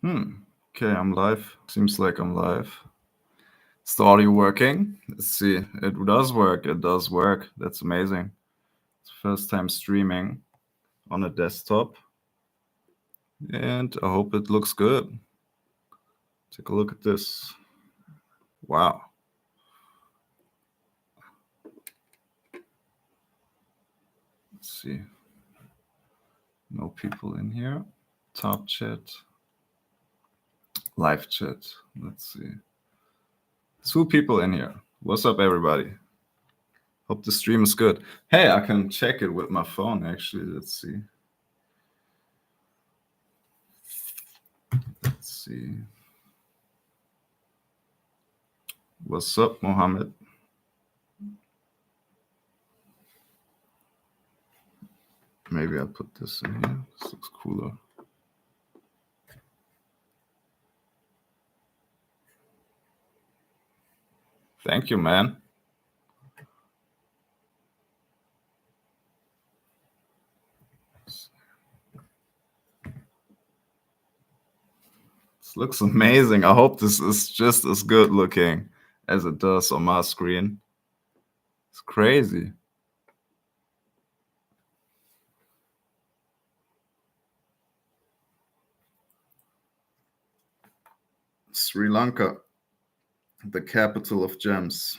Okay, I'm live. Seems like I'm live. Is the audio working? Let's see. It does work. It does work. That's amazing. It's the first time streaming on a desktop. And I hope it looks good. Take a look at this. Wow. Let's see. No people in here. Top chat. Live chat. Let's see. 2 people in here. What's up, everybody? Hope the stream is good. Hey, I can check it with my phone, actually. Let's see. Let's see. What's up, Mohammed? Maybe I'll put this in here. This looks cooler. Thank you, man. This looks amazing. I hope this is just as good looking as it does on my screen. It's crazy. Sri Lanka, the capital of gems.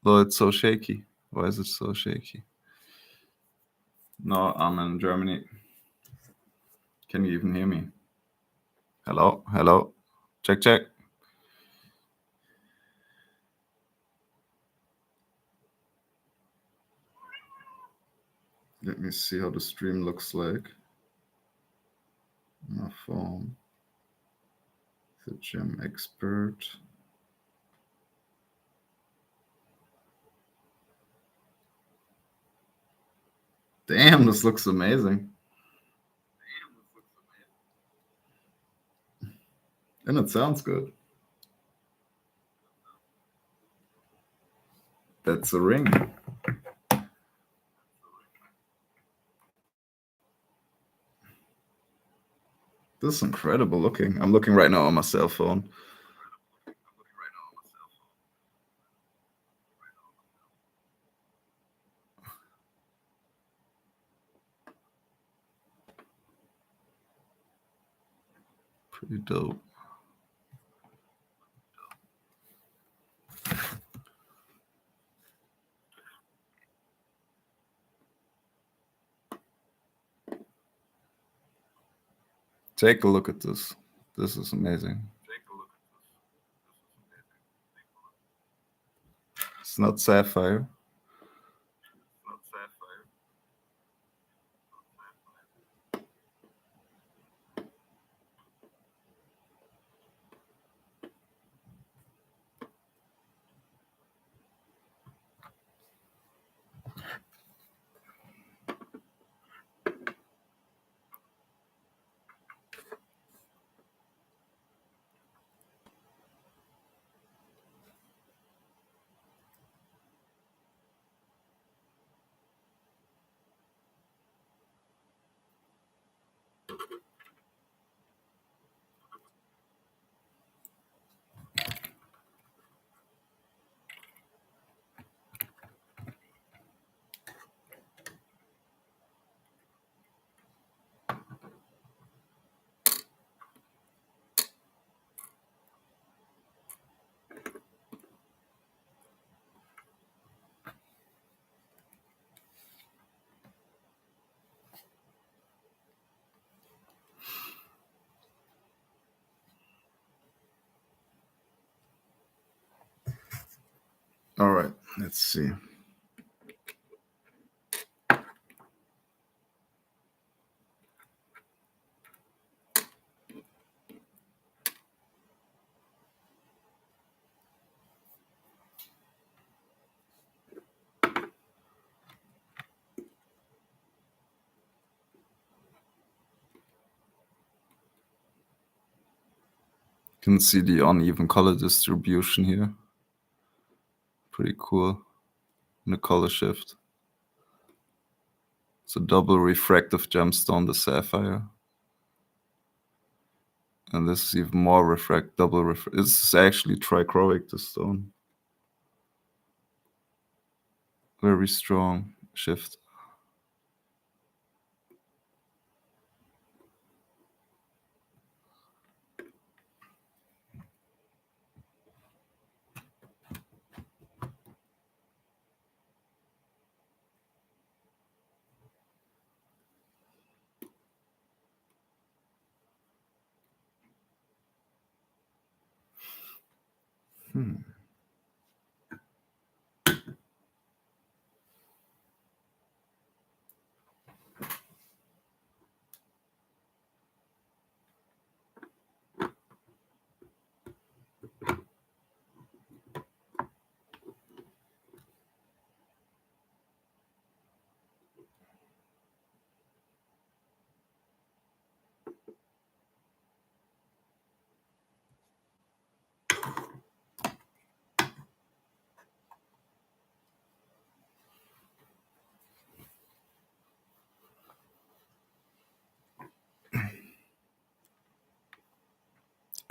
Oh, it's so shaky. Why is it so shaky? No, I'm in Germany. Can you even hear me? Hello? Hello? Check, check. Let me see how the stream looks like. My phone. The gem expert. Damn, this looks amazing. And it sounds good. That's a ring. This is incredible looking. I'm looking right now on my cell phone. Pretty dope. Take a look at this. This is amazing. It's not sapphire. All right, let's see. You can see the uneven color distribution here. Pretty cool. And the color shift. It's a double refractive gemstone, the sapphire. And this is even more double refract. This is actually trichroic, the stone. Very strong shift.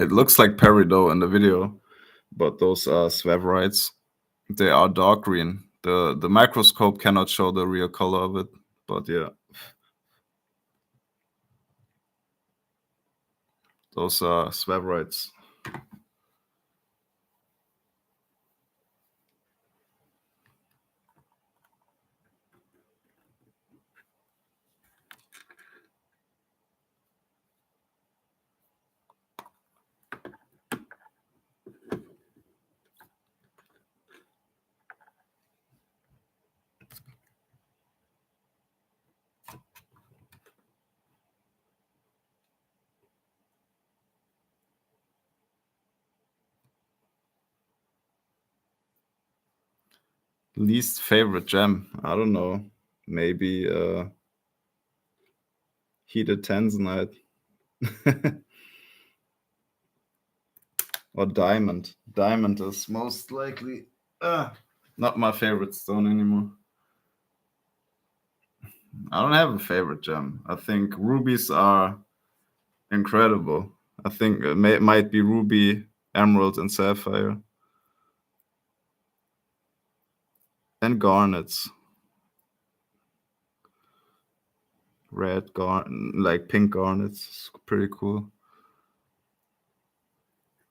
It looks like peridot in the video, but those are swaverites. They are dark green. The microscope cannot show the real color of it, but yeah. Those are swaverites. Least favorite gem? I don't know. Maybe heated tanzanite. Or diamond. Diamond is most likely not my favorite stone anymore. I don't have a favorite gem. I think rubies are incredible. I think it might be ruby, emerald, and sapphire. And garnets. Red garnet, like pink garnets. It's pretty cool.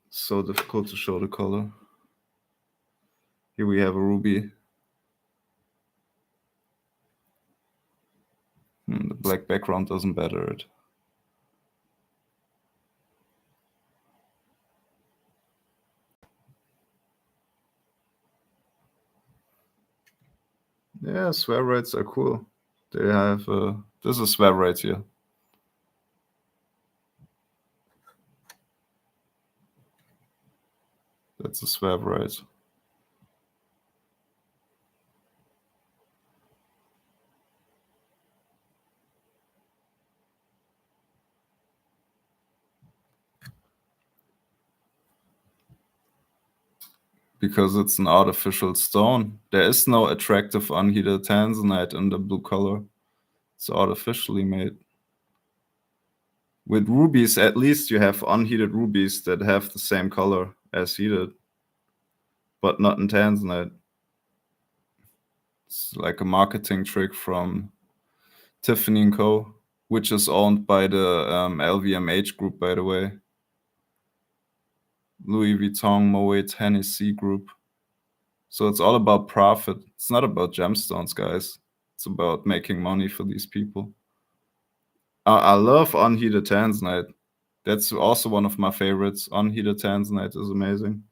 So difficult to show the color. Here we have a ruby. The black background doesn't better it. Yeah, swaverites are cool. They have this is swaverite here. That's a swaverite. Because it's an artificial stone. There is no attractive unheated tanzanite in the blue color. It's artificially made. With rubies, at least you have unheated rubies that have the same color as heated, but not in tanzanite. It's like a marketing trick from Tiffany & Co., which is owned by the LVMH group, by the way. Louis Vuitton, Moet, Hennessy group. So it's all about profit. It's not about gemstones, guys. It's about making money for these people. I love unheated tanzanite. That's also one of my favorites. Unheated tanzanite is amazing.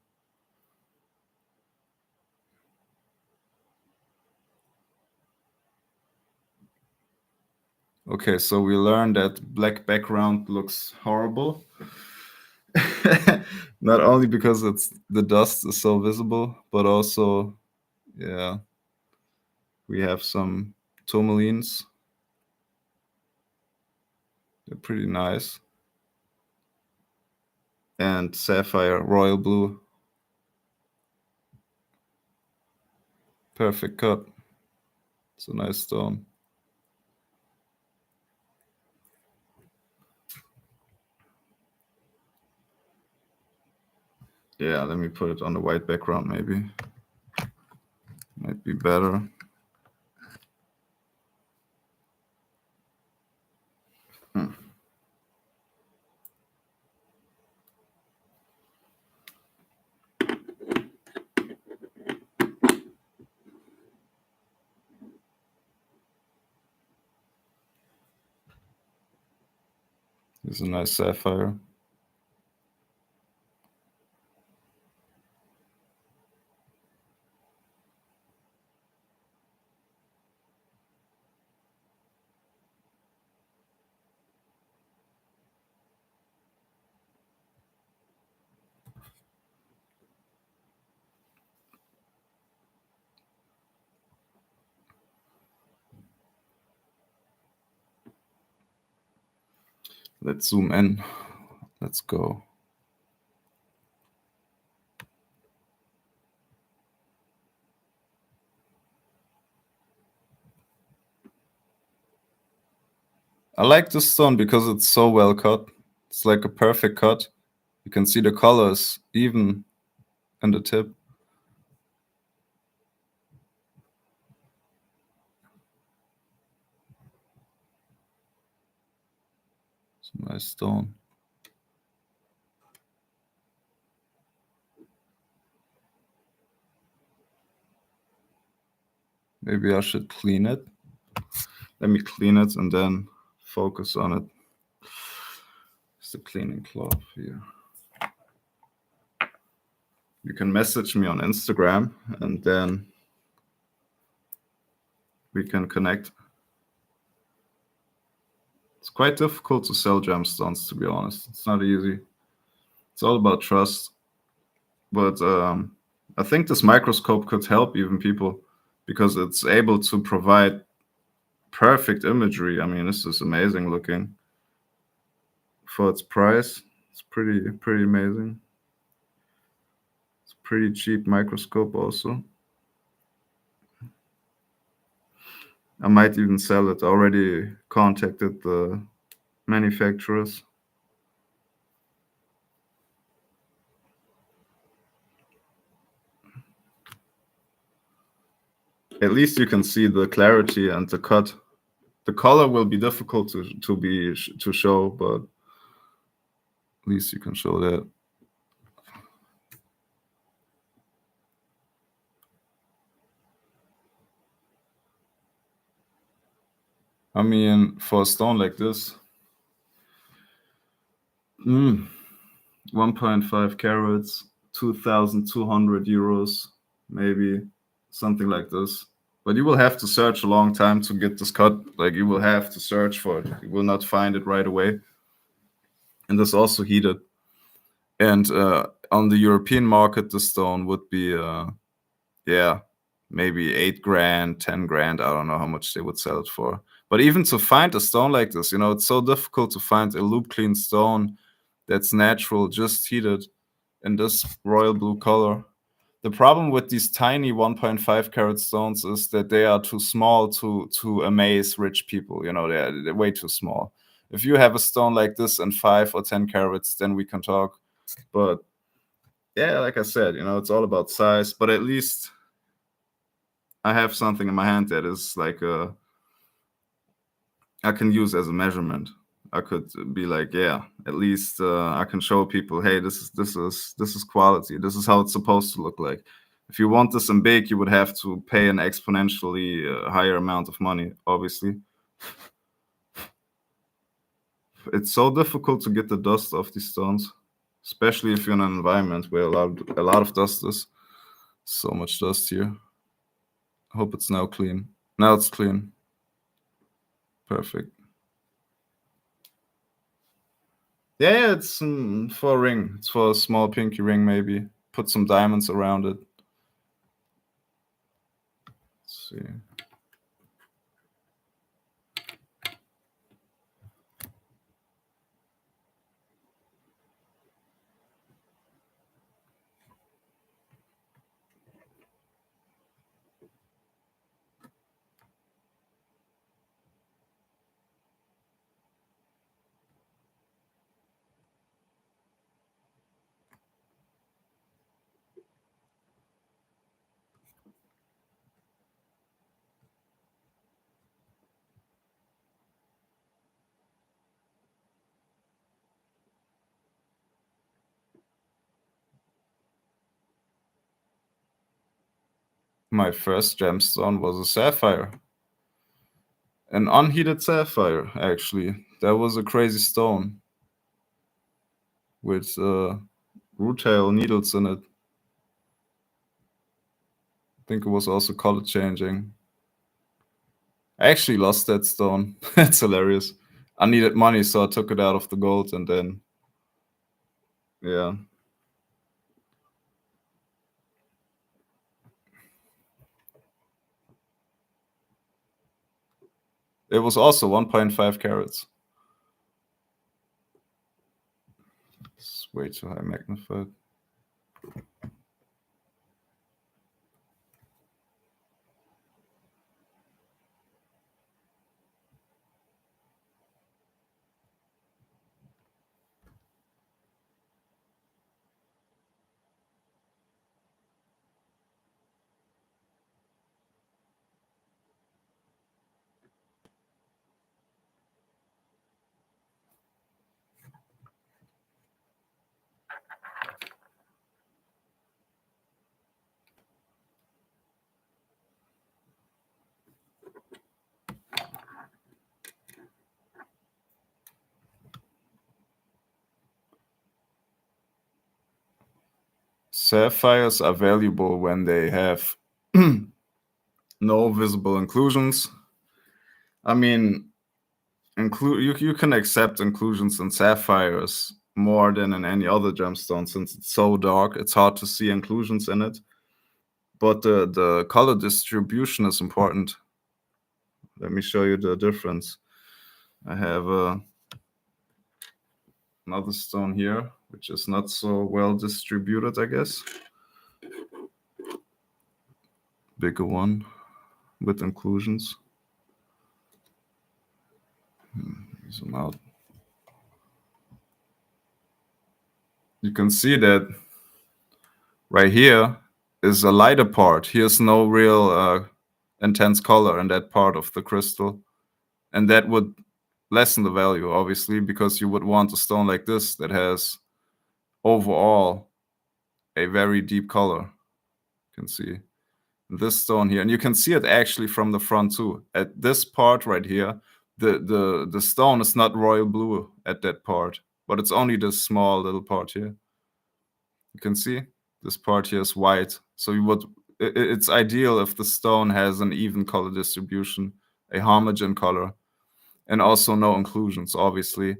Okay, so we learned that black background looks horrible. Not only because the dust is so visible, but also, yeah, we have some tourmalines. They're pretty nice. and sapphire, royal blue. Perfect cut. It's a nice stone. Yeah, let me put it on the white background maybe. Might be better. It's a nice sapphire. Let's zoom in. Let's go. I like this stone because it's so well cut. It's like a perfect cut. You can see the colors even in the tip. It's a nice stone. Maybe I should clean it. Let me clean it and then focus on it. It's the cleaning cloth here. You can message me on Instagram and then we can connect. It's quite difficult to sell gemstones, to be honest. It's not easy. It's all about trust. But I think this microscope could help even people because it's able to provide perfect imagery. I mean, this is amazing looking for its price. It's pretty amazing. It's a pretty cheap microscope also. I might even sell it. I already contacted the manufacturers. At least you can see the clarity and the cut. The color will be difficult to show, but at least you can show that. I mean, for a stone like this, 1.5 carats, 2,200 euros, maybe something like this. But you will have to search a long time to get this cut. Like you will have to search for it. You will not find it right away. And this also heated. And on the European market, the stone would be, yeah, maybe 8 grand, 10 grand. I don't know how much they would sell it for. But even to find a stone like this, you know, it's so difficult to find a loop clean stone that's natural, just heated in this royal blue color. The problem with these tiny 1.5 carat stones is that they are too small to amaze rich people. You know, they're way too small. If you have a stone like this in 5 or 10 carats, then we can talk. But yeah, like I said, you know, it's all about size. But at least I have something in my hand that is like I can use as a measurement. I could be like, yeah, at least I can show people, hey, this is quality. This is how it's supposed to look like. If you want this in big, you would have to pay an exponentially higher amount of money. Obviously, it's so difficult to get the dust off these stones, especially if you're in an environment where a lot of dust is. So much dust here. I hope it's now clean. Now it's clean. Perfect. Yeah, it's for a ring. It's for a small pinky ring, maybe. Put some diamonds around it. Let's see. my first gemstone was a sapphire. An unheated sapphire, actually. That was a crazy stone with root tail needles in it. I think it was also color changing. I actually lost that stone. That's hilarious. I needed money, so I took it out of the gold and then, yeah. It was also 1.5 carats. It's way too high magnified. Sapphires are valuable when they have no visible inclusions. I mean, you can accept inclusions in sapphires more than in any other gemstone since it's so dark. It's hard to see inclusions in it. But the color distribution is important. Let me show you the difference. I have another stone here, which is not so well distributed, I guess. Bigger one with inclusions. Zoom out. You can see that right here is a lighter part. Here's no real intense color in that part of the crystal. And that would lessen the value, obviously, because you would want a stone like this that has overall a very deep color. You can see this stone here. And you can see it actually from the front too. At this part right here, the stone is not royal blue at that part, but it's only this small little part here. You can see this part here is white. So it's ideal if the stone has an even color distribution, a homogeneous color, and also no inclusions, obviously.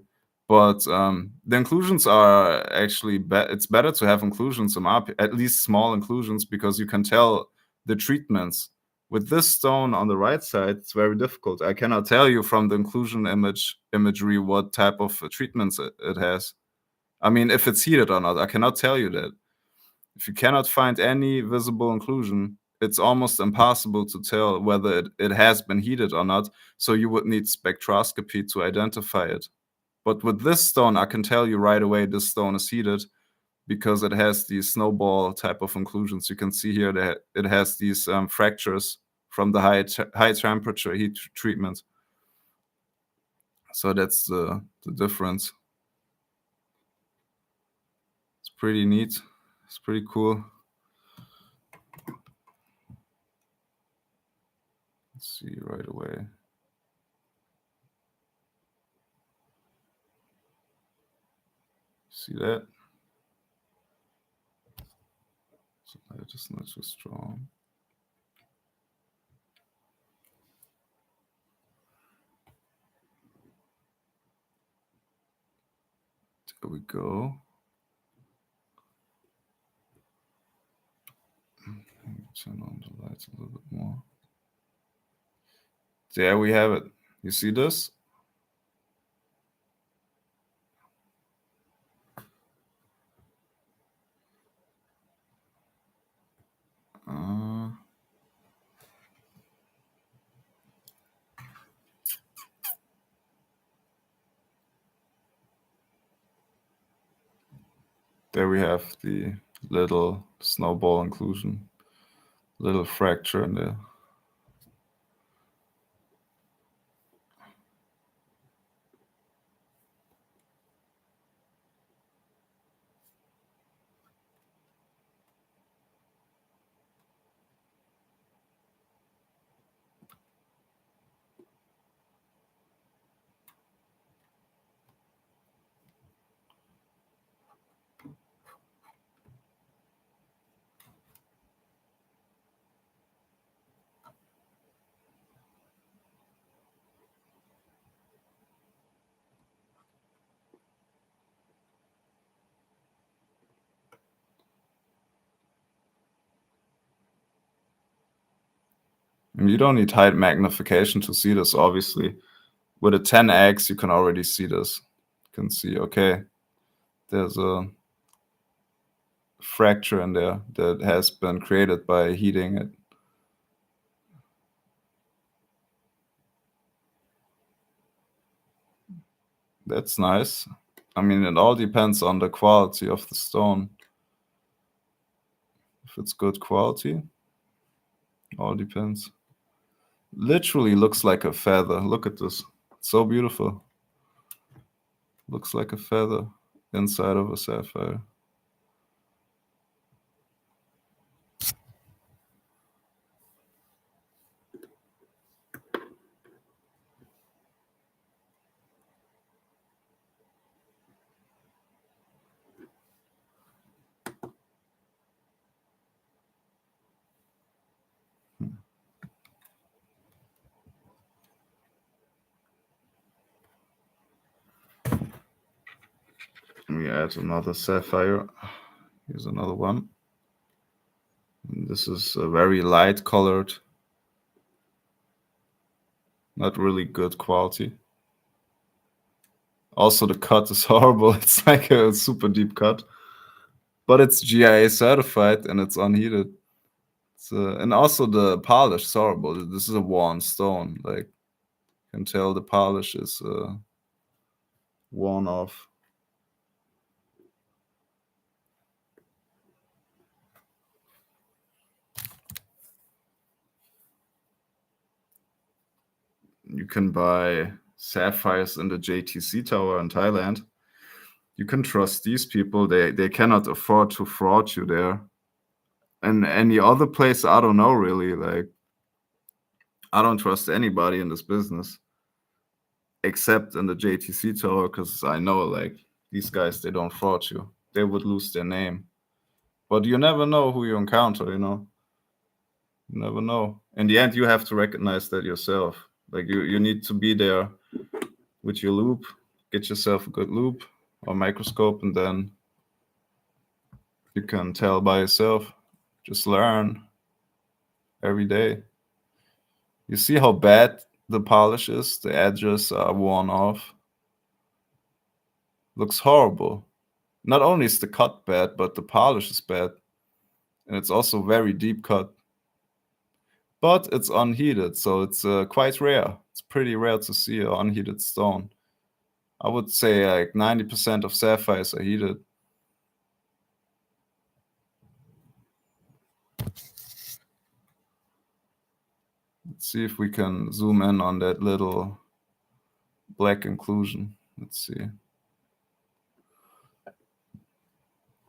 But the inclusions are actually it's better to have inclusions, at least small inclusions, because you can tell the treatments. With this stone on the right side, it's very difficult. I cannot tell you from the inclusion imagery what type of treatments it has. I mean, if it's heated or not, I cannot tell you that. If you cannot find any visible inclusion, it's almost impossible to tell whether it has been heated or not, so you would need spectroscopy to identify it. But with this stone, I can tell you right away this stone is heated because it has these snowball type of inclusions. You can see here that it has these fractures from the high temperature heat treatment. So that's the difference. It's pretty neat. It's pretty cool. Let's see right away. See that? So light is not so strong. There we go. Let me turn on the lights a little bit more. There we have it. You see this? There we have the little snowball inclusion, little fracture in there. And you don't need high magnification to see this, obviously. With a 10x, you can already see this. You can see, okay, there's a fracture in there that has been created by heating it. That's nice. I mean, it all depends on the quality of the stone. If it's good quality, all depends. Literally looks like a feather. Look at this. It's so beautiful. Looks like a feather inside of a sapphire. We add another sapphire. Here's another one. And this is a very light colored, not really good quality. Also, the cut is horrible. It's like a super deep cut, but it's GIA certified and it's unheated. And also the polish is horrible. This is a worn stone. Like, you can tell the polish is worn off. You can buy sapphires in the JTC tower in Thailand. You can trust these people. They cannot afford to fraud you there. And any other place, I don't know really. Like, I don't trust anybody in this business except in the JTC tower, because I know like these guys, they don't fraud you. They would lose their name. But you never know who you encounter, you know. You never know. In the end, you have to recognize that yourself. Like you need to be there with your loupe, get yourself a good loupe or microscope, and then you can tell by yourself. Just learn every day. You see how bad the polish is? The edges are worn off. Looks horrible. Not only is the cut bad, but the polish is bad. And it's also very deep cut. But it's unheated, so it's quite rare. It's pretty rare to see an unheated stone. I would say like 90% of sapphires are heated. Let's see if we can zoom in on that little black inclusion. Let's see.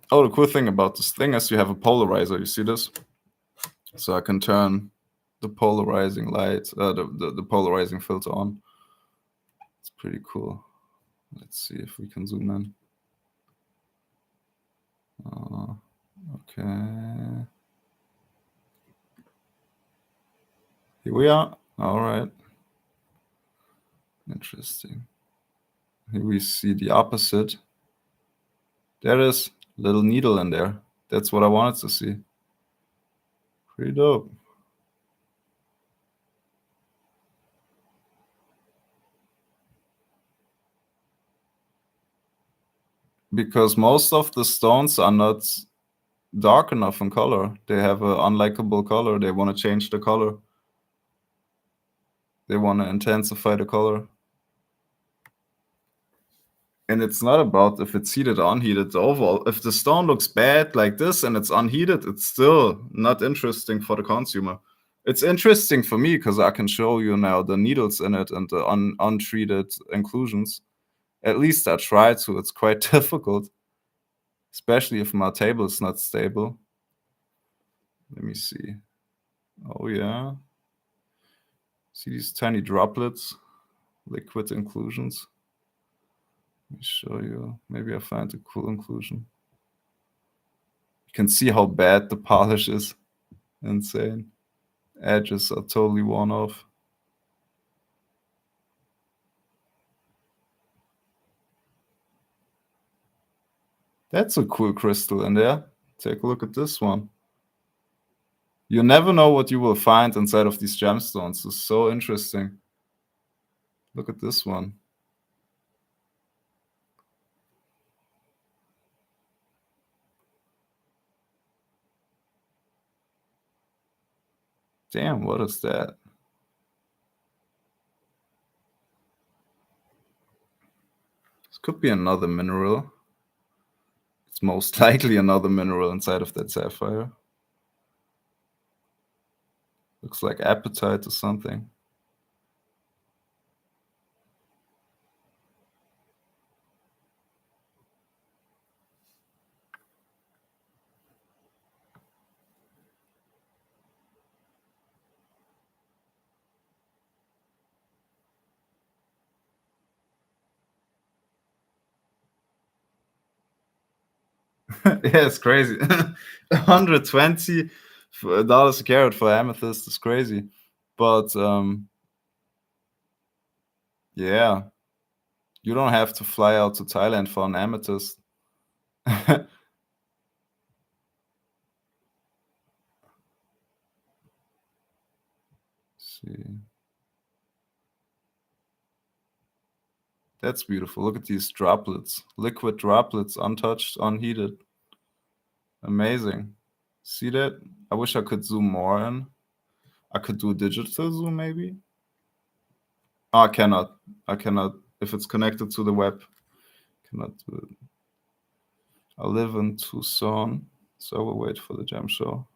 Oh, the cool thing about this thing is you have a polarizer. You see this? So I can turn the polarizing light, the polarizing filter on. It's pretty cool. Let's see if we can zoom in. Okay. Here we are. All right. Interesting. Here we see the opposite. There is a little needle in there. That's what I wanted to see. Pretty dope. Because most of the stones are not dark enough in color. They have an unlikable color. They want to change the color. They want to intensify the color. And it's not about if it's heated or unheated. Overall, if the stone looks bad like this and it's unheated, it's still not interesting for the consumer. It's interesting for me because I can show you now the needles in it and the untreated inclusions. At least I try to. It's quite difficult, especially if my table is not stable. Let me see. Oh, yeah. See these tiny droplets? Liquid inclusions. Let me show you. Maybe I find a cool inclusion. You can see how bad the polish is. Insane. Edges are totally worn off. That's a cool crystal in there. Take a look at this one. You never know what you will find inside of these gemstones. It's so interesting. Look at this one. Damn, what is that? This could be another mineral. It's most likely another mineral inside of that sapphire. Looks like apatite or something. Yeah, it's crazy. $120 a carat for amethyst is crazy. But yeah, you don't have to fly out to Thailand for an amethyst. See. That's beautiful. Look at these droplets. Liquid droplets, untouched, unheated. Amazing. See that? I wish I could zoom more in. I could do a digital zoom maybe. Oh, I cannot. I cannot. If it's connected to the web, cannot do it. I live in Tucson, so we'll wait for the gem show.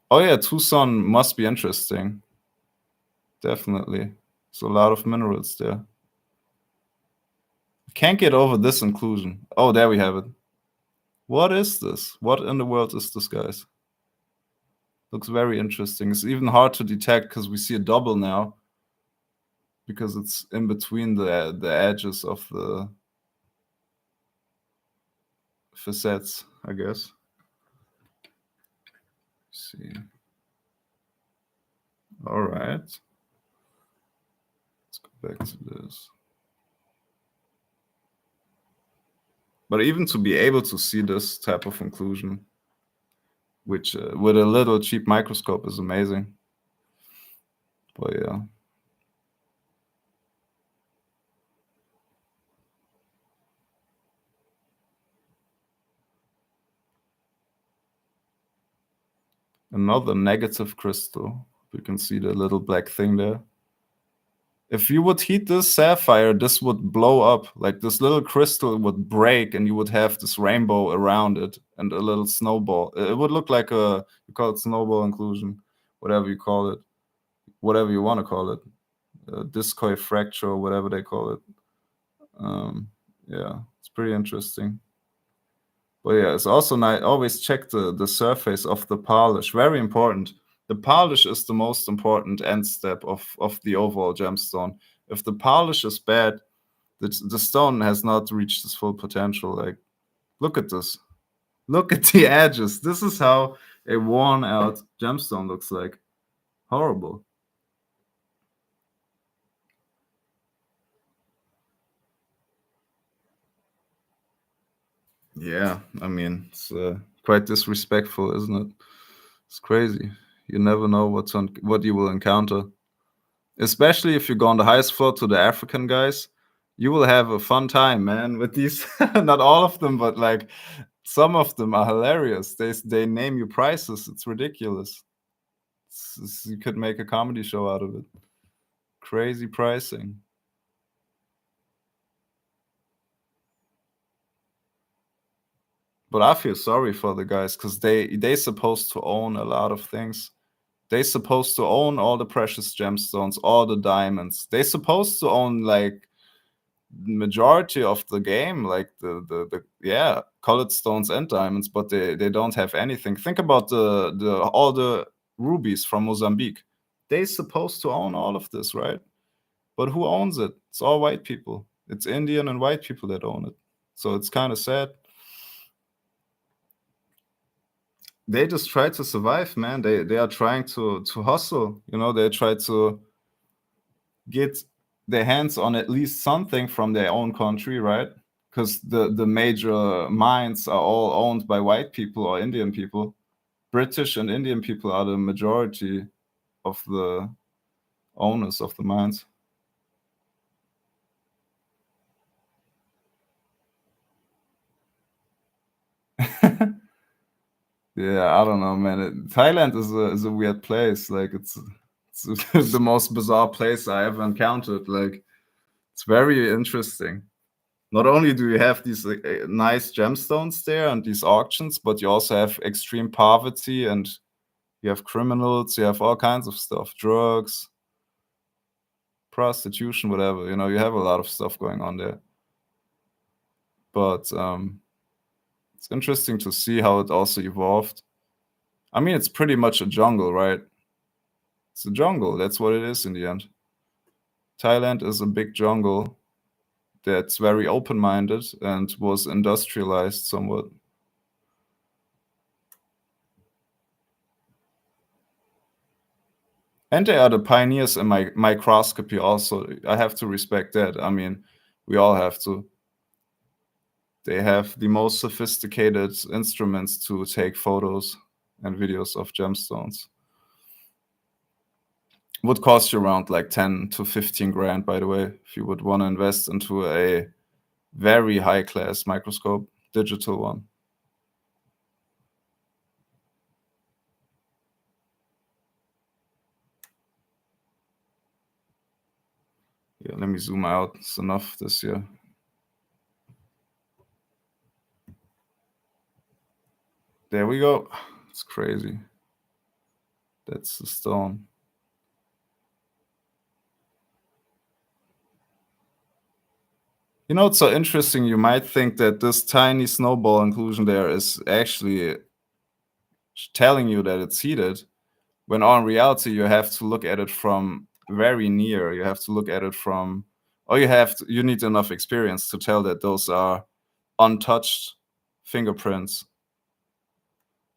Oh yeah, Tucson must be interesting. Definitely. There's a lot of minerals there. Can't get over this inclusion. Oh, there we have it. What is this? What in the world is this, guys? Looks very interesting. It's even hard to detect because we see a double now, because it's in between the edges of the facets, I guess. Let's see. All right. Let's go back to this. But even to be able to see this type of inclusion, which with a little cheap microscope is amazing. But yeah. Another negative crystal. You can see the little black thing there. If you would heat this sapphire, this would blow up. Like this little crystal would break and you would have this rainbow around it and a little snowball. It would look like you call it snowball inclusion, whatever you call it, whatever you want to call it, discoid fracture or whatever they call it. Yeah, it's pretty interesting. But yeah, it's also nice. Always check the surface of the polish. Very important. The polish is the most important end step of the overall gemstone. If the polish is bad, the stone has not reached its full potential. Like, look at this. Look at the edges. This is how a worn out gemstone looks like. Horrible. Yeah, I mean, it's quite disrespectful, isn't it? It's crazy. You never know what you will encounter. Especially if you go on the highest floor to the African guys, you will have a fun time, man, with these. Not all of them, but like some of them are hilarious. They name you prices. It's ridiculous. You could make a comedy show out of it. Crazy pricing. But I feel sorry for the guys because they supposed to own a lot of things. They supposed to own all the precious gemstones, all the diamonds. They supposed to own like majority of the game, like the yeah, colored stones and diamonds, but they don't have anything. Think about the all the rubies from Mozambique. They supposed to own all of this, right? But who owns it? It's all white people. It's Indian and white people that own it. So it's kind of sad. They just try to survive, man. They are trying to hustle. You know, they try to get their hands on at least something from their own country, right? Because the major mines are all owned by white people or Indian people. British and Indian people are the majority of the owners of the mines. Yeah, I don't know, man. Thailand is a weird place. Like it's the most bizarre place I ever encountered. Like it's very interesting. Not only do you have these like, nice gemstones there and these auctions, but you also have extreme poverty and you have criminals, you have all kinds of stuff, drugs, prostitution, whatever. You know, you have a lot of stuff going on there. But it's interesting to see how it also evolved. I mean, it's pretty much a jungle, right? It's a jungle. That's what it is in the end. Thailand is a big jungle that's very open-minded and was industrialized somewhat. And they are the pioneers in microscopy also. I have to respect that. I mean, we all have to. They have the most sophisticated instruments to take photos and videos of gemstones. Would cost you around like 10 to 15 grand, by the way, if you would want to invest into a very high-class microscope, digital one. Yeah, let me zoom out. It's enough this year. There we go. It's crazy. That's the stone. You know, it's so interesting. You might think that this tiny snowball inclusion there is actually telling you that it's heated, when in reality you have to look at it from very near. You have to look at it from, or you need enough experience to tell that those are untouched fingerprints.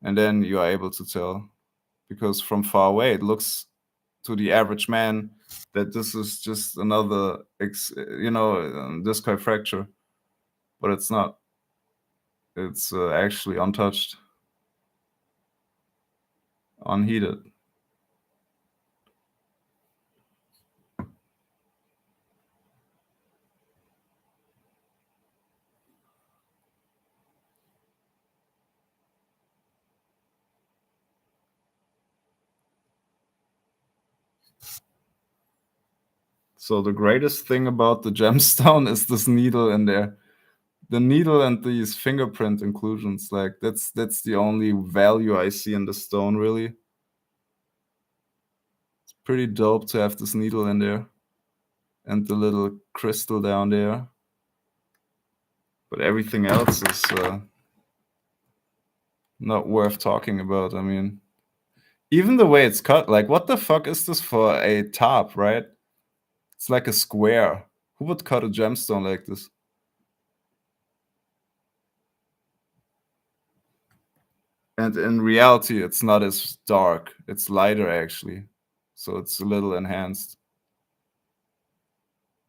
And then you are able to tell, because from far away it looks to the average man that this is just another, discoid fracture, but it's not. It's actually untouched, unheated. So the greatest thing about the gemstone is this needle in there. The needle and these fingerprint inclusions, like that's the only value I see in the stone, really. It's pretty dope to have this needle in there and the little crystal down there. But everything else is not worth talking about. I mean, even the way it's cut, like what the fuck is this for a top, right? It's like a square. Who would cut a gemstone like this? And in reality, it's not as dark. It's lighter, actually. So it's a little enhanced.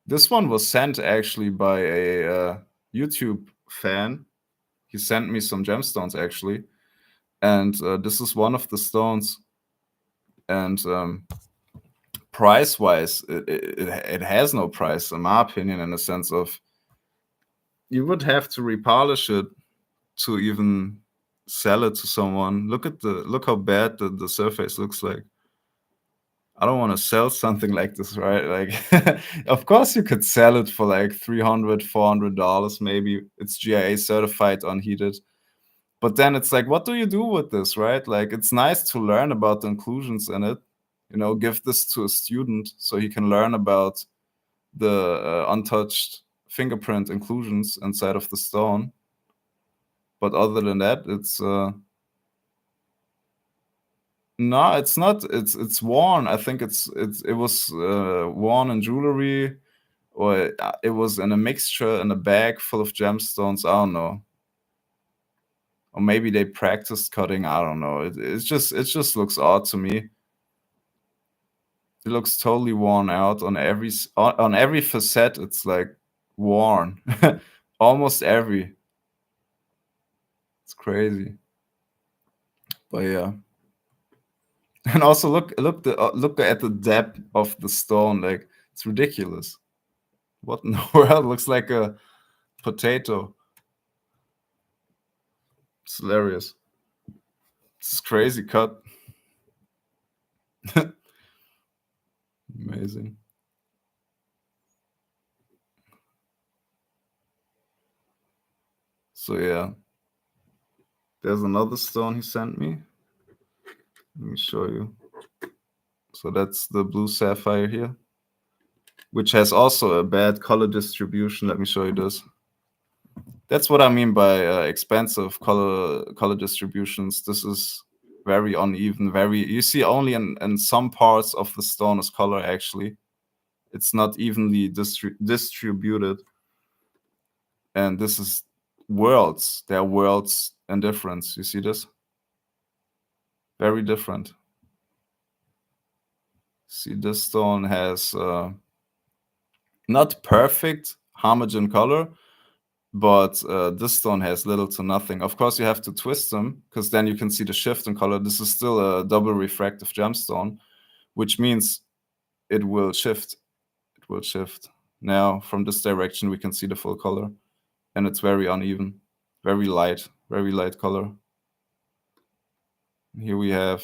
This one was sent actually by a YouTube fan. He sent me some gemstones, actually. And this is one of the stones. And price-wise, it has no price, in my opinion, in the sense of you would have to repolish it to even sell it to someone. Look how bad the surface looks like. I don't want to sell something like this, right? Like, of course you could sell it for like $300, $400, maybe. It's GIA certified unheated. But then it's like, what do you do with this, right? Like, it's nice to learn about the inclusions in it. You know, give this to a student so he can learn about the untouched fingerprint inclusions inside of the stone. But other than that, it's no, it's not. It's worn. I think it was worn in jewelry, or it was in a mixture in a bag full of gemstones. I don't know. Or maybe they practiced cutting. I don't know. It just looks odd to me. It looks totally worn out on every facet. It's like worn, almost every. It's crazy. But yeah. And also look at the depth of the stone. Like, it's ridiculous. What in the world? Looks like a potato. It's hilarious. It's crazy cut. Amazing. So yeah, there's another stone he sent me. Let me show you. So that's the blue sapphire here, which has also a bad color distribution. Let me show you this. That's what I mean by expensive color distributions. This is very uneven. You see only in some parts of the stone is color actually. It's not evenly distributed. And this is worlds. There are worlds in difference. You see this? Very different. See, this stone has not perfect homogeneous color, but this stone has little to nothing. Of course, you have to twist them because then you can see the shift in color. This is still a double refractive gemstone, which means it will shift. It will shift. Now, from this direction, we can see the full color, and it's very uneven, very light color. Here we have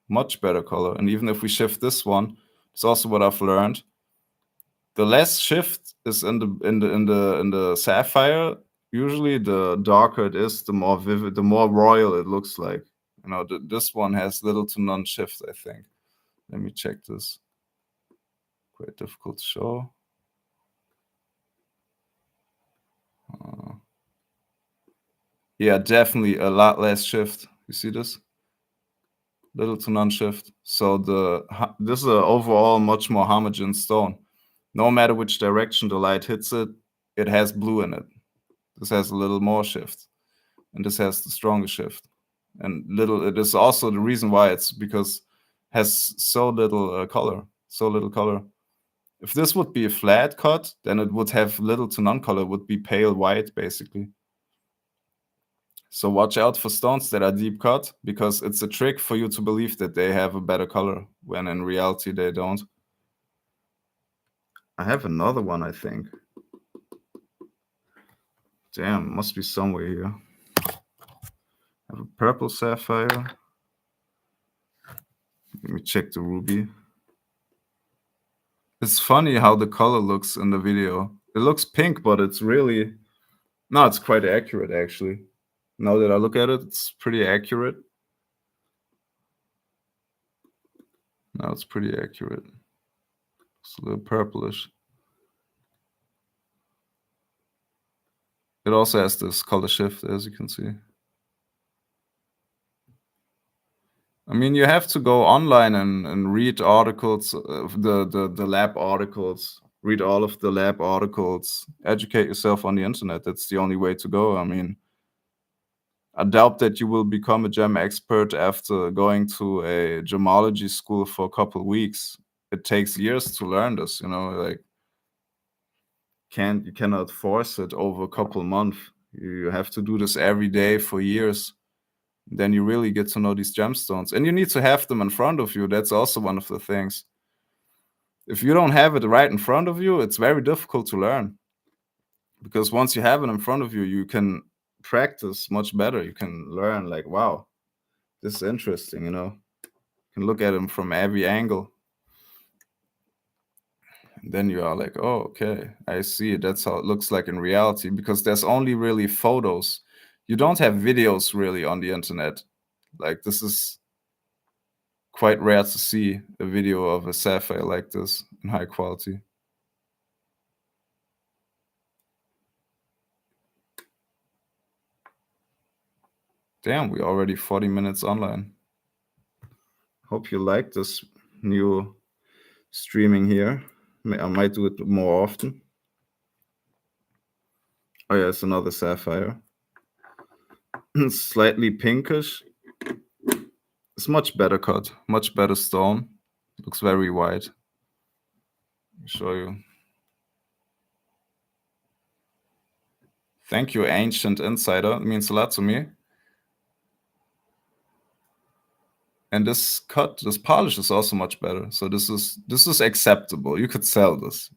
much better color, and even if we shift this one, it's also what I've learned. The less shift is in the sapphire. Usually, the darker it is, the more vivid, the more royal it looks like. You know, this one has little to none shift, I think. Let me check this. Quite difficult to show. Yeah, definitely a lot less shift. You see this? Little to none shift. So this is an overall much more homogeneous stone. No matter which direction the light hits it, it has blue in it. This has a little more shift, and this has the strongest shift. And it is also the reason why it's because it has so little color. If this would be a flat cut, then it would have little to none color. It would be pale white, basically. So watch out for stones that are deep cut, because it's a trick for you to believe that they have a better color, when in reality they don't. I have another one, I think. Damn, must be somewhere here. I have a purple sapphire. Let me check the ruby. It's funny how the color looks in the video. It looks pink, but it's really... No, it's quite accurate, actually. Now that I look at it, it's pretty accurate. Now it's pretty accurate. It's a little purplish. It also has this color shift, as you can see. I mean, you have to go online and read articles, the lab articles, read all of the lab articles, educate yourself on the internet. That's the only way to go. I mean, I doubt that you will become a gem expert after going to a gemology school for a couple of weeks. It takes years to learn this, you know, like you cannot force it over a couple of months. You have to do this every day for years. Then you really get to know these gemstones, and you need to have them in front of you. That's also one of the things. If you don't have it right in front of you, it's very difficult to learn, because once you have it in front of you, you can practice much better. You can learn like, wow, this is interesting, you know. You can look at them from every angle. And then you are like, oh, okay, I see. That's how it looks like in reality, because there's only really photos. You don't have videos really on the internet. Like, this is quite rare to see a video of a sapphire like this in high quality. Damn, we're already 40 minutes online. Hope you like this new streaming here. I might do it more often. Oh yeah, it's another sapphire. Slightly pinkish. It's much better cut, much better stone. Looks very white. I'll show you. Thank you, Ancient Insider. It means a lot to me. And this polish is also much better. So this is acceptable. You could sell this.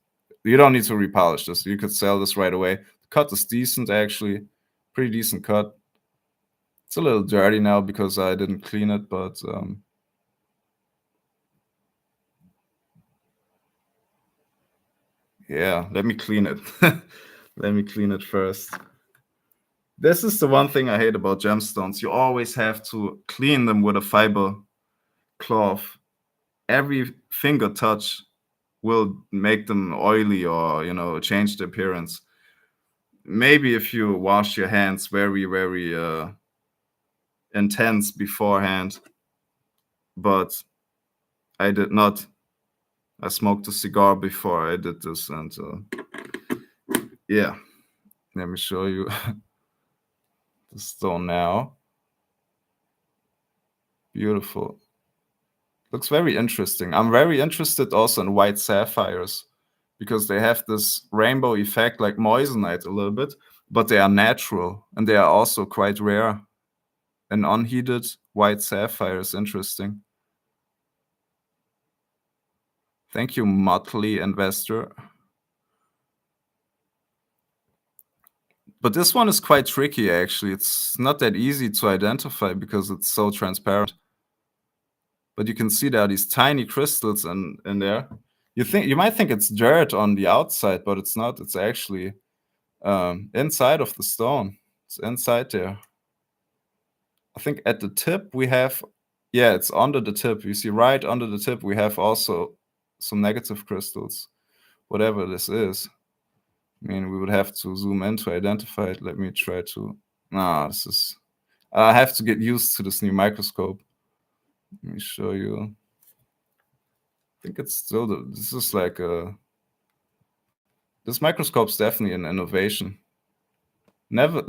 You don't need to repolish this. You could sell this right away. The cut is decent, actually. Pretty decent cut. It's a little dirty now because I didn't clean it, but yeah, let me clean it. Let me clean it first. This is the one thing I hate about gemstones. You always have to clean them with a fiber cloth. Every finger touch will make them oily or, change the appearance. Maybe if you wash your hands very, very intense beforehand, but I did not. I smoked a cigar before I did this, and yeah, let me show you the stone now. Beautiful. Looks very interesting. I'm very interested also in white sapphires because they have this rainbow effect like moissanite a little bit, but they are natural and they are also quite rare. An unheated white sapphire is interesting. Thank you, Motley Investor. But this one is quite tricky, actually. It's not that easy to identify because it's so transparent. But you can see there are these tiny crystals in there. You might think it's dirt on the outside, but it's not. It's actually inside of the stone. It's inside there. I think at the tip we have, yeah, it's under the tip. You see right under the tip we have also some negative crystals, whatever this is. I mean, we would have to zoom in to identify it. Let me try to, this is, I have to get used to this new microscope. Let me show you. I think it's still, this is like this microscope's definitely an innovation.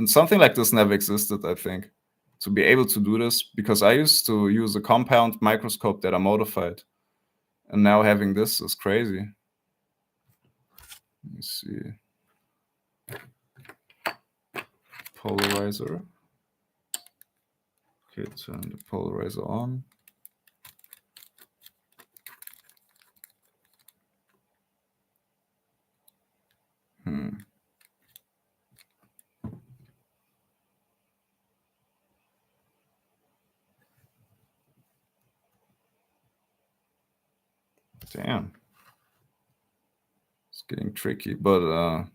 Something like this never existed, I think, to be able to do this, because I used to use a compound microscope that are modified, and now having this is crazy. Let me see. Polarizer. Okay, turn the polarizer on. Damn. It's getting tricky, but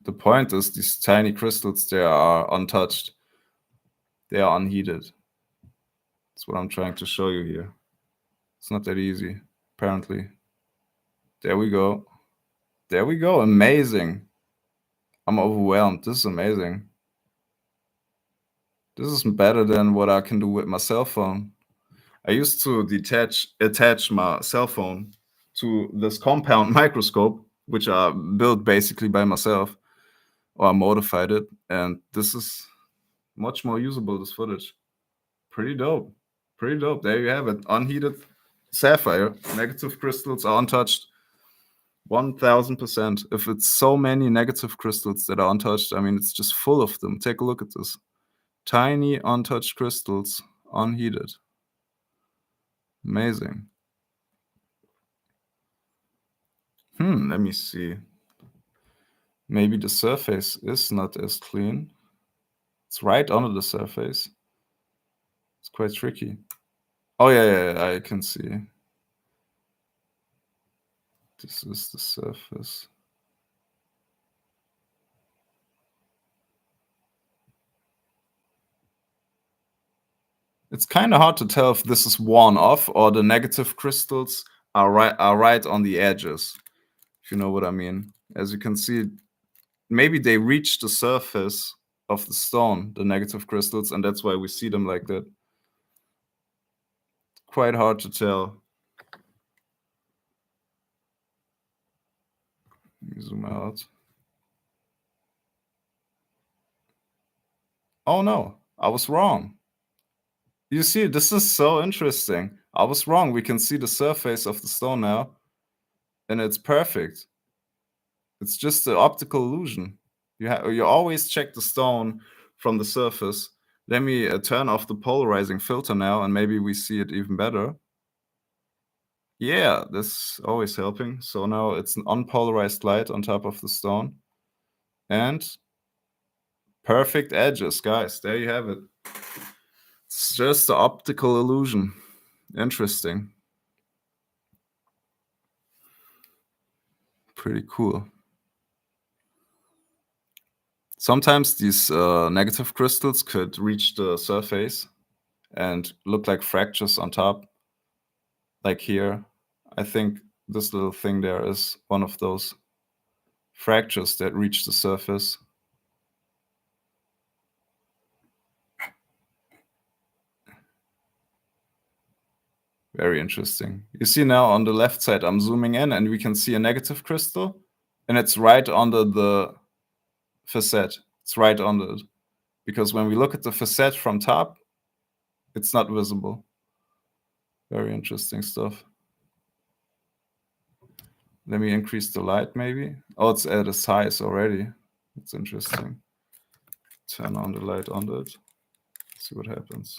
the point is these tiny crystals, they are untouched. They are unheated. That's what I'm trying to show you here. It's not that easy, apparently. There we go. There we go. Amazing. I'm overwhelmed. This is amazing. This is better than what I can do with my cell phone. I used to attach my cell phone to this compound microscope, which I built basically by myself, or I modified it, and this is much more usable, this footage. Pretty dope. Pretty dope. There you have it. Unheated sapphire. Negative crystals are untouched. 1000%. If it's so many negative crystals that are untouched, I mean, it's just full of them. Take a look at this. Tiny untouched crystals, unheated. Amazing. Let me see. Maybe the surface is not as clean. It's right under the surface. It's quite tricky. Oh, yeah, I can see. This is the surface. It's kind of hard to tell if this is worn off or the negative crystals are right on the edges, if you know what I mean. As you can see, maybe they reach the surface of the stone, the negative crystals, and that's why we see them like that. Quite hard to tell. Let me zoom out. Oh no, I was wrong. You see, this is so interesting. I was wrong. We can see the surface of the stone now, and it's perfect. It's just an optical illusion. You always check the stone from the surface. Let me turn off the polarizing filter now, and maybe we see it even better. Yeah, this always helping. So now it's an unpolarized light on top of the stone. And perfect edges, guys. There you have it. It's just the optical illusion. Interesting. Pretty cool. Sometimes these negative crystals could reach the surface and look like fractures on top. Like here. I think this little thing there is one of those fractures that reach the surface. Very interesting. You see now on the left side, I'm zooming in and we can see a negative crystal and it's right under the facet. It's right under it. Because when we look at the facet from top, it's not visible. Very interesting stuff. Let me increase the light maybe. Oh, it's at a size already. It's interesting. Turn on the light under it. See what happens.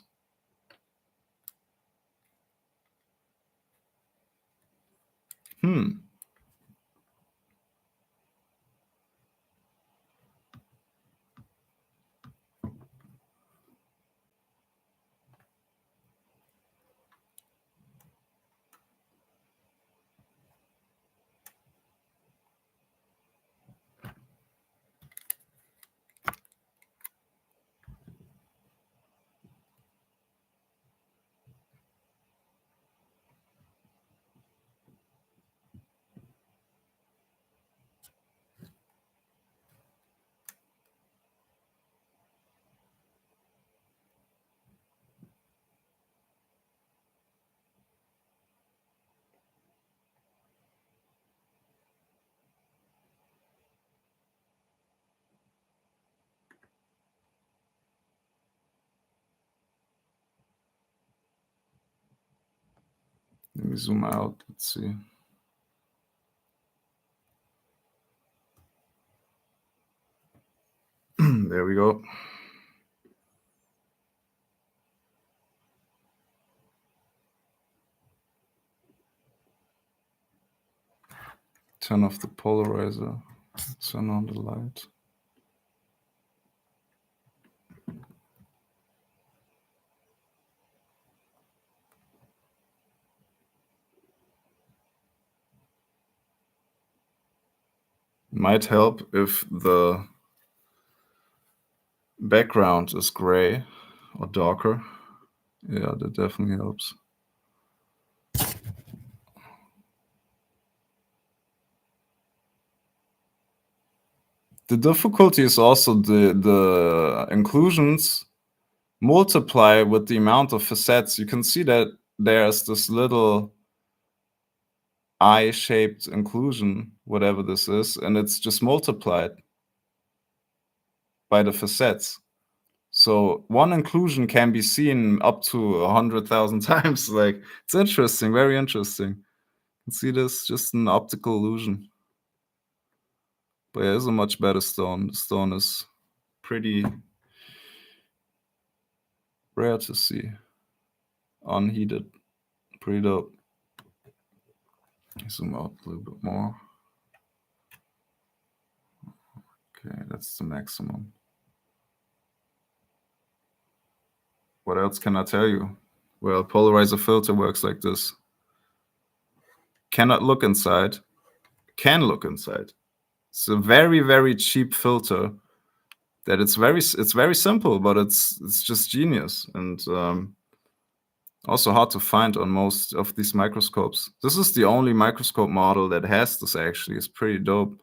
Let me zoom out. Let's see. There we go. Turn off the polarizer. Turn on the light. Might help if the background is gray or darker. Yeah, that definitely helps. The difficulty is also the inclusions multiply with the amount of facets. You can see that there's this little eye-shaped inclusion, whatever this is, and it's just multiplied by the facets. So one inclusion can be seen up to 100,000 times. Like, it's interesting, very interesting. You can see this, just an optical illusion. But yeah, it's a much better stone. The stone is pretty rare to see. Unheated. Pretty dope. Zoom out a little bit more. Okay, that's the maximum. What else can I tell you? Well, polarizer filter works like this. Cannot look inside. Can look inside. It's a very, very cheap filter. That it's very simple, but it's just genius and also hard to find on most of these microscopes. This is the only microscope model that has this. Actually, it's pretty dope.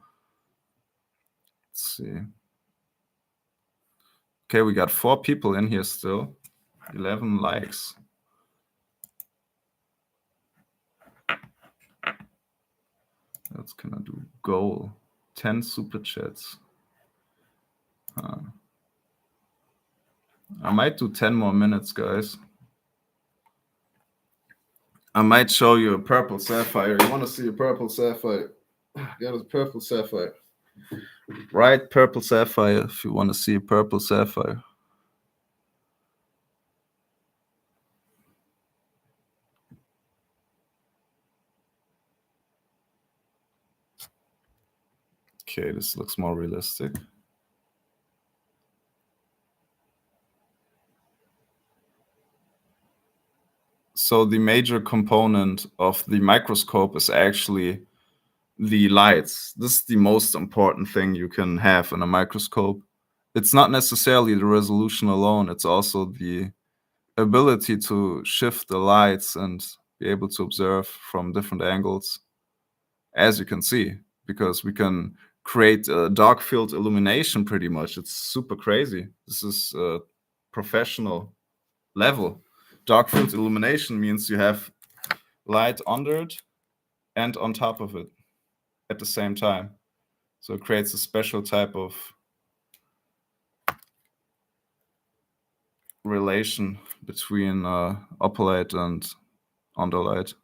Let's see. Okay, we got 4 people in here still. 11 likes. What can I do? Goal. 10 super chats. I might do 10 more minutes, guys. I might show you a purple sapphire. You want to see a purple sapphire? Got a purple sapphire. Right, purple sapphire if you want to see a purple sapphire. Okay, this looks more realistic. So the major component of the microscope is actually the lights. This is the most important thing you can have in a microscope. It's not necessarily the resolution alone, it's also the ability to shift the lights and be able to observe from different angles, as you can see, because we can create a dark field illumination pretty much. It's super crazy. This is a professional level. Dark field illumination means you have light under it and on top of it at the same time. So it creates a special type of relation between upper light and underlight.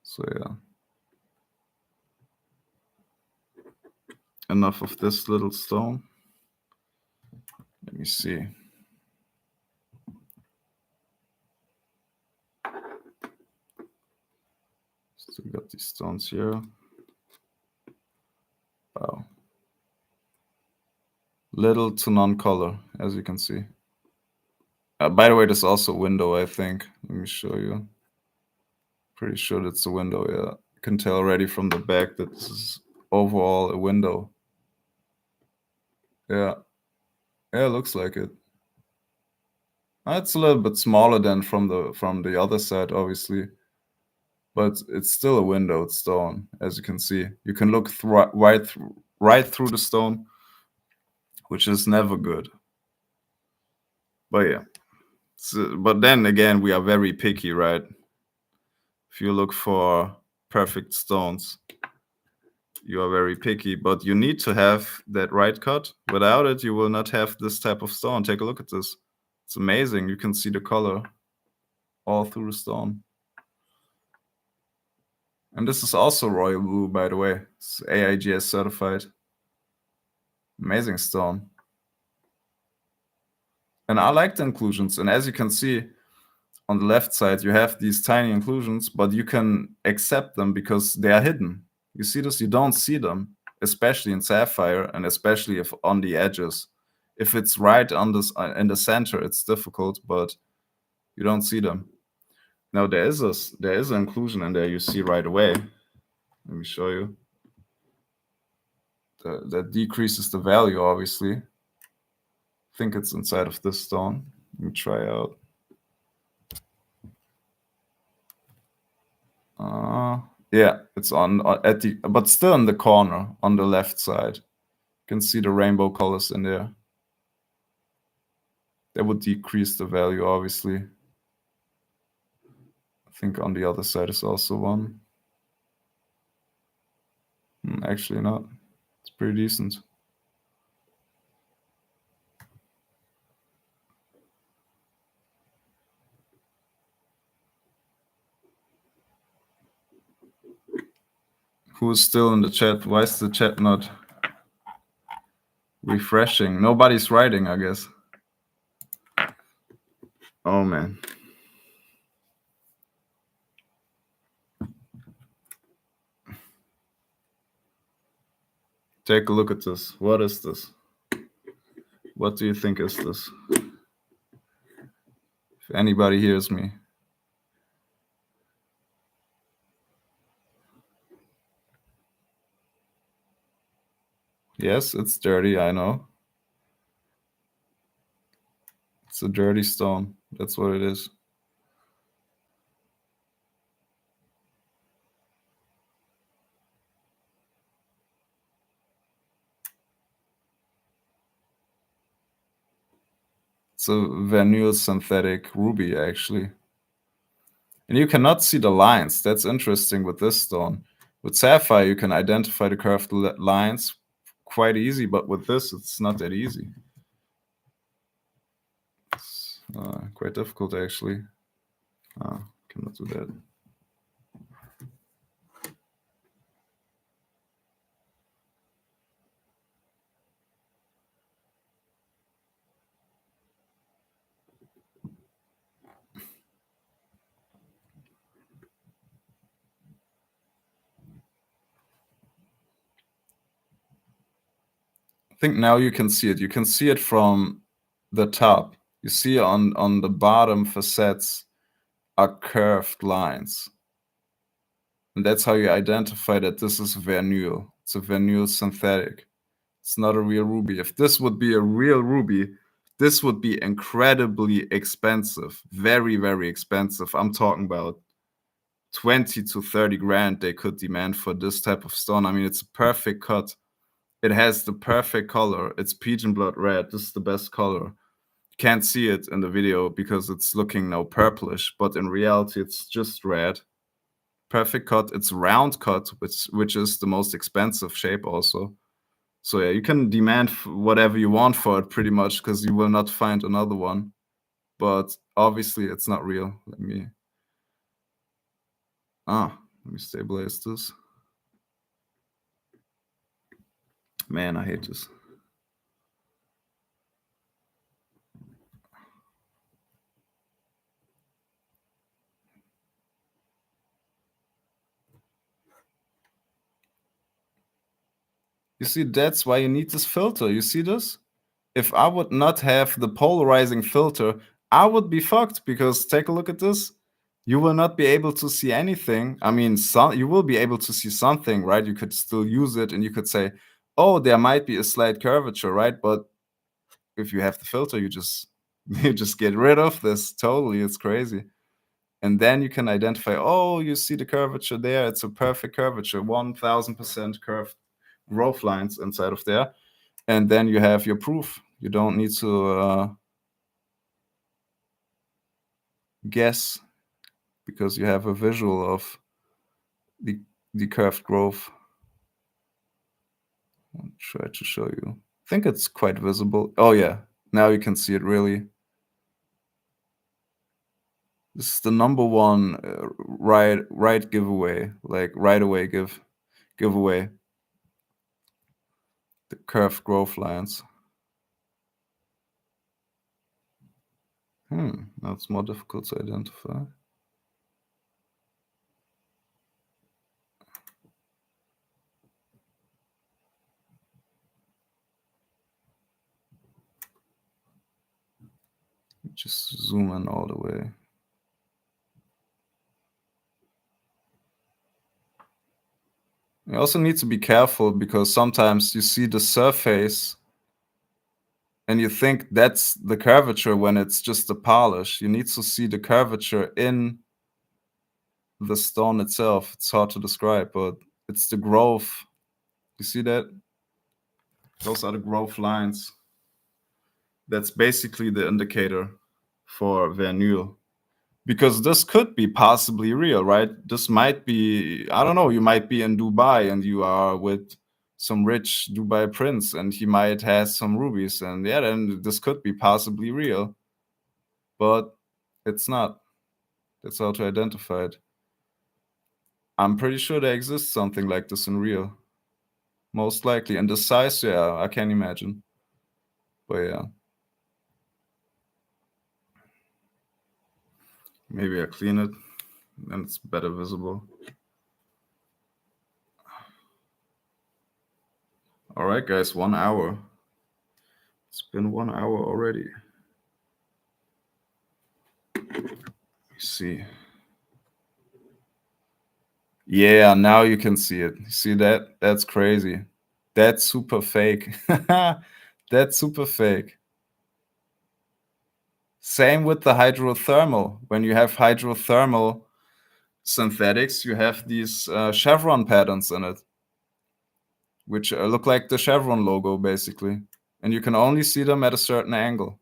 So yeah. Enough of this little stone. Let me see. Still got these stones here. Wow. Little to none color, as you can see. By the way, there's also a window, I think. Let me show you. Pretty sure that's a window, yeah. You can tell already from the back that this is overall a window. Yeah. Yeah, looks like it. It's a little bit smaller than from the other side, obviously. But it's still a windowed stone, as you can see. You can look right through the stone, which is never good. But yeah. So, but then again, we are very picky, right? If you look for perfect stones, you are very picky, but you need to have that right cut. Without it, you will not have this type of stone. Take a look at this. It's amazing. You can see the color all through the stone. And this is also royal blue, by the way. It's AIGS certified. Amazing stone. And I like the inclusions. And as you can see on the left side, you have these tiny inclusions, but you can accept them because they are hidden. You see this? You don't see them, especially in sapphire and especially if on the edges. If it's right on this in the center, it's difficult, but you don't see them. Now there is an inclusion in there you see right away. Let me show you. That decreases the value, obviously. I think it's inside of this stone. Let me try out. Yeah, it's on at the, but still in the corner on the left side. You can see the rainbow colors in there. That would decrease the value, obviously. I think on the other side is also one. Actually not. It's pretty decent. Who is still in the chat? Why is the chat not refreshing? Nobody's writing, I guess. Oh man. Take a look at this. What is this? What do you think is this? If anybody hears me. Yes, it's dirty, I know. It's a dirty stone. That's what it is. It's a vinyl synthetic ruby, actually. And you cannot see the lines. That's interesting with this stone. With sapphire, you can identify the curved lines quite easy, but with this, it's not that easy. It's quite difficult, actually. Cannot do that. I think now you can see it. You can see it from the top. You see on the bottom facets are curved lines. And that's how you identify that this is vernal. It's a vernal synthetic. It's not a real ruby. If this would be a real ruby, this would be incredibly expensive. Very, very expensive. I'm talking about 20 to 30 grand they could demand for this type of stone. I mean, it's a perfect cut. It has the perfect color. It's pigeon blood red. This is the best color. You can't see it in the video because it's looking now purplish, but in reality, it's just red. Perfect cut. It's round cut, which is the most expensive shape also. So yeah, you can demand whatever you want for it pretty much because you will not find another one. But obviously, it's not real. Let me stabilize this. Man, I hate this. You see, that's why you need this filter. You see this? If I would not have the polarizing filter, I would be fucked because take a look at this. You will not be able to see anything. I mean, you will be able to see something, right? You could still use it and you could say, oh, there might be a slight curvature, right? But if you have the filter, you just get rid of this totally. It's crazy. And then you can identify, oh, you see the curvature there. It's a perfect curvature, 1000% curved growth lines inside of there. And then you have your proof. You don't need to guess because you have a visual of the curved growth. I'll try to show you. I think it's quite visible. Oh yeah, now you can see it really. This is the number one right giveaway, like right away giveaway. The curved growth lines. Now it's more difficult to identify. Just zoom in all the way. You also need to be careful because sometimes you see the surface and you think that's the curvature when it's just a polish. You need to see the curvature in the stone itself. It's hard to describe, but it's the growth. You see that? Those are the growth lines. That's basically the indicator for vernal. Because this could be possibly real, right? This might be, I don't know, you might be in Dubai and you are with some rich Dubai prince and he might have some rubies. And yeah, then this could be possibly real. But it's not. That's how to identify it. I'm pretty sure there exists something like this in real. Most likely. And the size, yeah, I can imagine. But yeah. Maybe I clean it and it's better visible. All right, guys, 1 hour. It's been 1 hour already. Let me see. Yeah, now you can see it. See that? That's crazy. That's super fake. That's super fake. Same with the hydrothermal. When you have hydrothermal synthetics, you have these chevron patterns in it, which look like the chevron logo, basically. And you can only see them at a certain angle.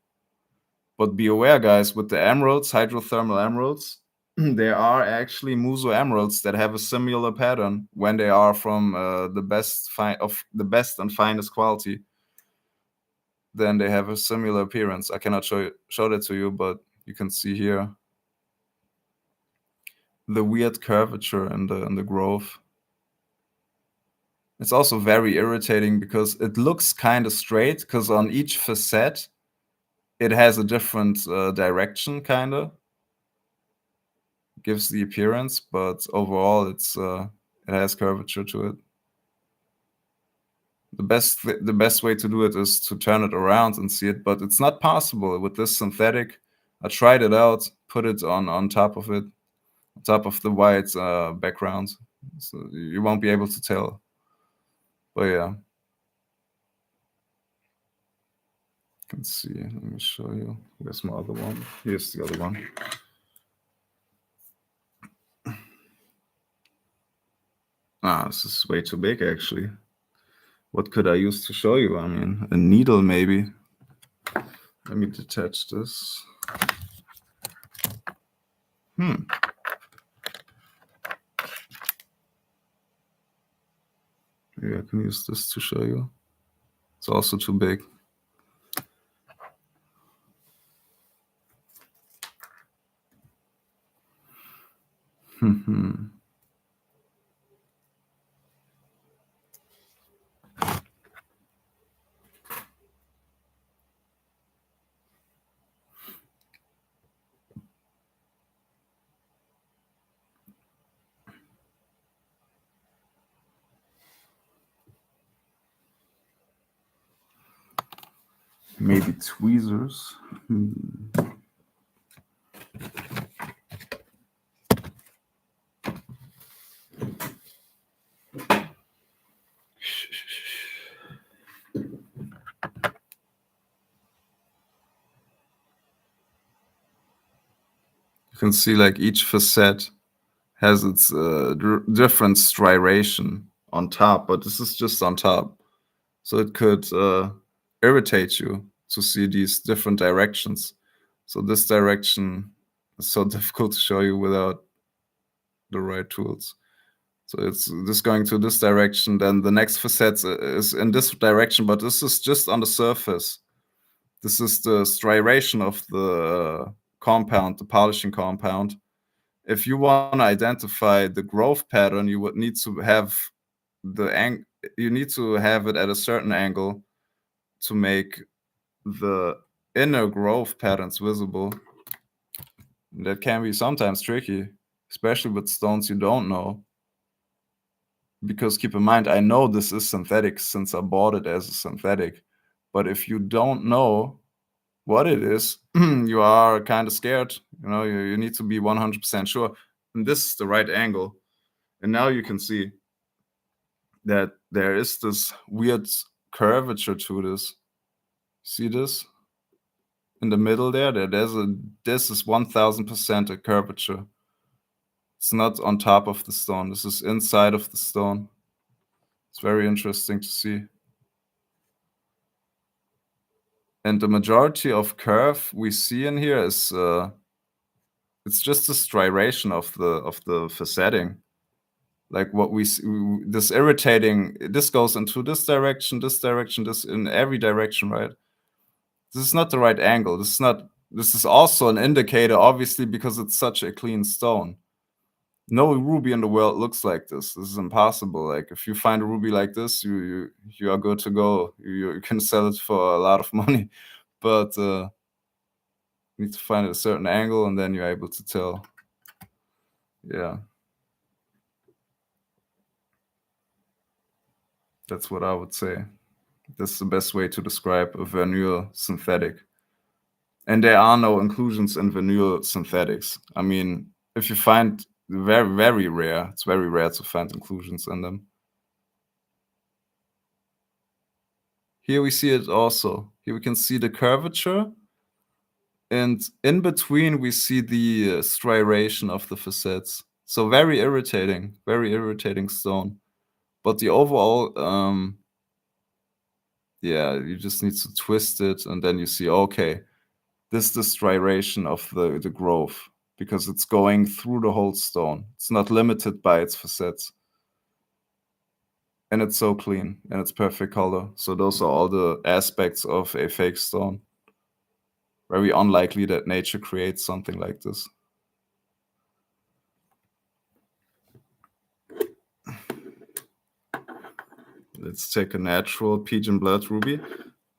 But be aware, guys, with the emeralds, hydrothermal emeralds, there are actually Muso emeralds that have a similar pattern when they are from the best and finest quality. Then they have a similar appearance. I cannot show that to you, but you can see here the weird curvature and the growth. It's also very irritating because it looks kind of straight because on each facet it has a different direction, kind of gives the appearance, but overall it has curvature to it. The best way to do it is to turn it around and see it, but it's not possible with this synthetic. I tried it out, put it on top of it, on top of the white background, so you won't be able to tell. But yeah, you can see. Let me show you. Where's my other one? Here's the other one. This is way too big actually. What could I use to show you? I mean, a needle maybe. Let me detach this. Maybe I can use this to show you. It's also too big. Maybe tweezers. You can see like each facet has its different striation on top, but this is just on top. So it could irritate you to see these different directions. So this direction is so difficult to show you without the right tools. So it's this going to this direction, then the next facet is in this direction, but this is just on the surface. This is the striation of the compound, the polishing compound. If you want to identify the growth pattern, you would need to have you need to have it at a certain angle to make the inner growth patterns visible. And that can be sometimes tricky, especially with stones you don't know. Because keep in mind, I know this is synthetic since I bought it as a synthetic. But if you don't know what it is, you are kind of scared. You need to be 100% sure. And this is the right angle. And now you can see that there is this weird curvature to this. See this? In the middle this is 1000% a curvature. It's not on top of the stone. This is inside of the stone. It's very interesting to see. And the majority of curve we see in here is it's just a striation of the faceting. Like what we see, this irritating, this goes into this direction, this in every direction, right? This is not the right angle. This is also an indicator, obviously, because it's such a clean stone. No ruby in the world looks like this. This is impossible. Like if you find a ruby like this, you are good to go. You can sell it for a lot of money, but you need to find a certain angle, and then you're able to tell. Yeah, that's what I would say. That's the best way to describe a vernure synthetic. And there are no inclusions in vernure synthetics. I mean, if you find very, very rare, it's very rare to find inclusions in them. Here we see it also. Here we can see the curvature. And in between, we see the striation of the facets. So very irritating stone. But the overall, yeah, you just need to twist it, and then you see, okay, this is the striation of the growth, because it's going through the whole stone. It's not limited by its facets. And it's so clean, and it's perfect color. So those are all the aspects of a fake stone. Very unlikely that nature creates something like this. Let's take a natural pigeon blood ruby.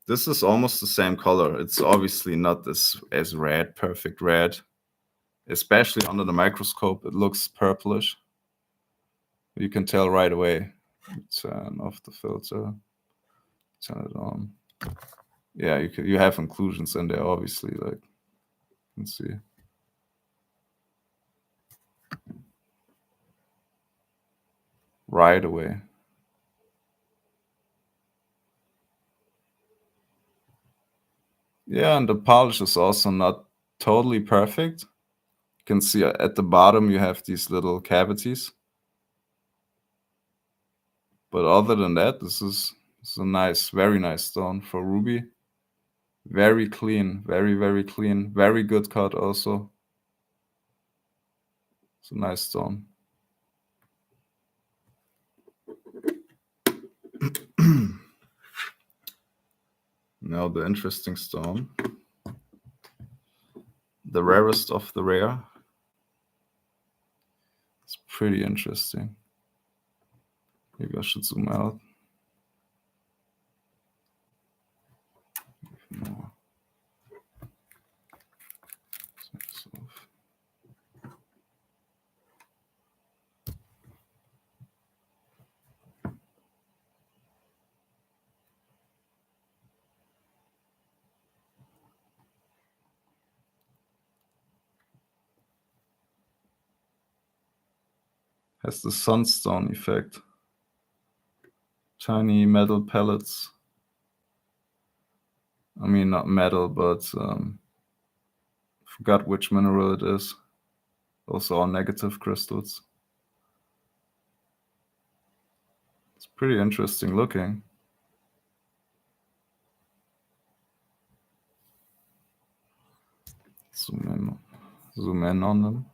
This is almost the same color. It's obviously not as red, perfect red. Especially under the microscope, it looks purplish. You can tell right away. Turn off the filter. Turn it on. Yeah, you have inclusions in there, obviously. Like, let's see. Right away. Yeah, and the polish is also not totally perfect. You can see at the bottom you have these little cavities. But other than that, this is a nice, very nice stone for ruby. Very clean, very, very clean. Very good cut also. It's a nice stone. Now the interesting stone. The rarest of the rare. It's pretty interesting. Maybe I should zoom out. No. Has the sunstone effect. Tiny metal pellets. I mean, not metal, but forgot which mineral it is. Also all negative crystals. It's pretty interesting looking. Zoom in on them.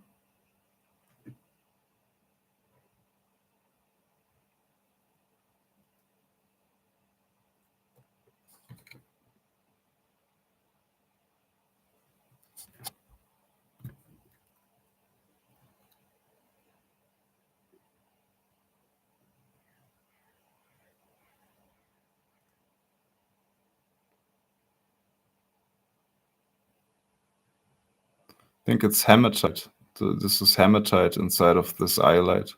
I think it's hematite. So this is hematite inside of this iolite.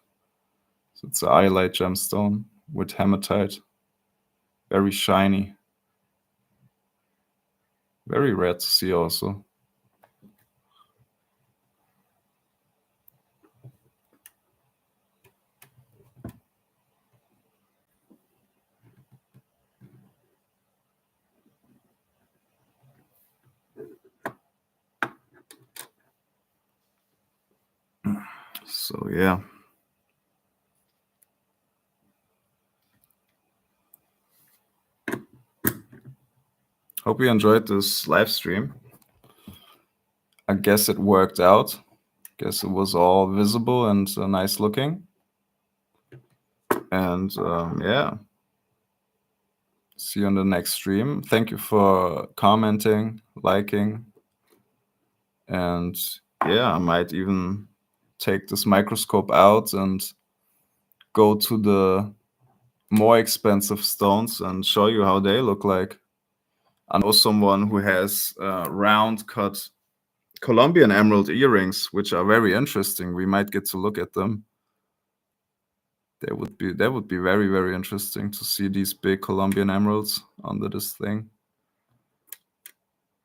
So it's an iolite gemstone with hematite. Very shiny. Very rare to see also. So yeah. Hope you enjoyed this live stream. I guess it worked out. Guess it was all visible and nice looking. And yeah. See you on the next stream. Thank you for commenting, liking. And yeah, I might even take this microscope out and go to the more expensive stones and show you how they look like. I know someone who has round cut Colombian emerald earrings, which are very interesting. We might get to look at them. That would be very, very interesting to see these big Colombian emeralds under this thing.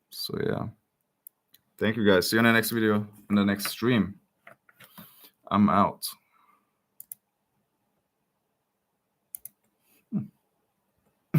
So yeah. Thank you guys. See you in the next video, in the next stream. I'm out.